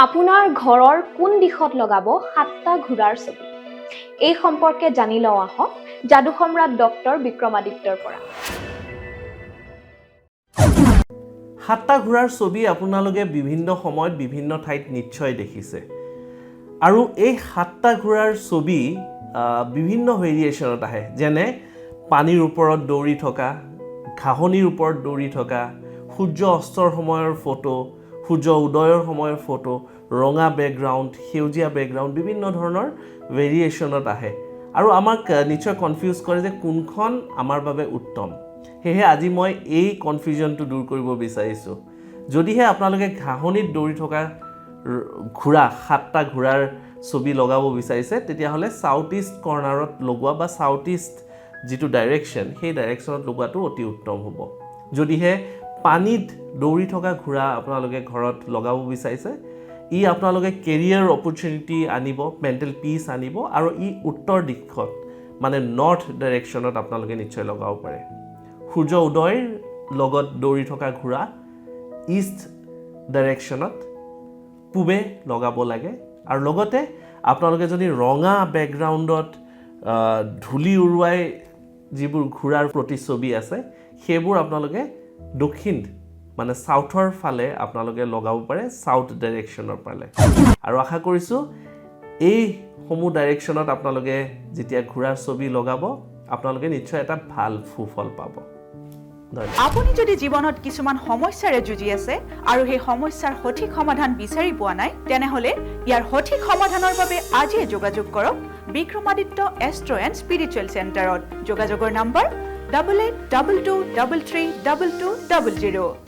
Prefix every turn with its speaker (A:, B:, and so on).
A: আপোনাৰ ঘৰৰ কোন দিশত লগাব 7টা ঘোঁৰাৰ ছবি এই সম্পৰ্কে জানি লওঁ আহক যাদু সম্ৰাট ডক্টৰ বিক্ৰমাদিত্যৰ পৰা
B: 7টা ঘোঁৰাৰ ছবি আপোনালোকে বিভিন্ন সময়ত বিভিন্ন ঠাইত নিশ্চয় দেখিছে আৰু এই 7টা ঘোঁৰাৰ ছবি বিভিন্ন ভেৰিয়েশ্যনত আহে যেনে পানীৰ ওপৰত দৌৰি থকা ঘাঁহনিৰ ওপৰত দৌৰি থকা সূৰ্য অস্তৰ সময়ৰ ফটো সূৰ্য উদয়ৰ সময়ৰ ফটো ৰঙা বেকগ্ৰাউণ্ড সেউজীয়া বেকগ্ৰাউণ্ড বিভিন্ন ধৰণৰ ভেৰিয়েশ্যনত আহে আৰু আমাক নিশ্চয় কনফিউজ কৰে যে কোনখন আমাৰ বাবে উত্তম হেহে আজি মই এই কনফিউজনটো দূৰ কৰিব বিচাৰিছোঁ যদিহে আপোনালোকে ঘাঁহনিত দৌৰি থকা ঘোঁৰা 7টা ঘোঁৰাৰ ছবি লগাব বিচাৰিছে তেতিয়াহ'লে সাউথ ইষ্ট কৰ্নাৰত লগোৱা বা সাউথ ইষ্ট যিটো ডাইৰেকশ্যন সেই ডাইৰেকশ্যনত লগোৱাটো অতি উত্তম হ'ব যদিহে পানীত দৌৰি থকা ঘোঁৰা আপোনালোকে ঘৰত লগাব বিচাৰিছে ই আপোনালোকে কেৰিয়াৰ অপৰচুনিটি আনিব মেণ্টেল পিচ আনিব আৰু ই উত্তৰ দিশত মানে নৰ্থ ডাইৰেকশ্যনত আপোনালোকে নিশ্চয় লগাব পাৰে সূৰ্য উদয়ৰ লগত দৌৰি থকা ঘোঁৰা ইষ্ট ডাইৰেকশ্যনত পূবে লগাব লাগে আৰু লগতে আপোনালোকে যদি ৰঙা বেকগ্ৰাউণ্ডত ধূলি উৰুৱাই যিবোৰ ঘোঁৰাৰ প্ৰতিচ্ছবি আছে সেইবোৰ আপোনালোকে দক্ষিণ মানে সাউথৰ ফালে আপোনালোকে লগাব পাৰে সাউথ ডাইৰেকশ্যনৰ ফালে আৰু আশা কৰিছোঁ এই সমূহ ডাইৰেকশ্যনত আপোনালোকে যেতিয়া ঘোঁৰাৰ ছবি লগাব আপোনালোকে নিশ্চয় এটা ভাল সুফল পাব
C: আপুনি যদি জীৱনত কিছুমান সমস্যাৰে যুঁজি আছে আৰু সেই সমস্যাৰ সঠিক সমাধান বিচাৰি পোৱা নাই তেনেহলে ইয়াৰ সঠিক সমাধানৰ বাবে আজিয়ে যোগাযোগ কৰক বিক্ৰমাদিত্য এষ্ট্ৰো এণ্ড স্পিৰিচুৱেল চেণ্টাৰত যোগাযোগৰ নম্বৰ 8822332200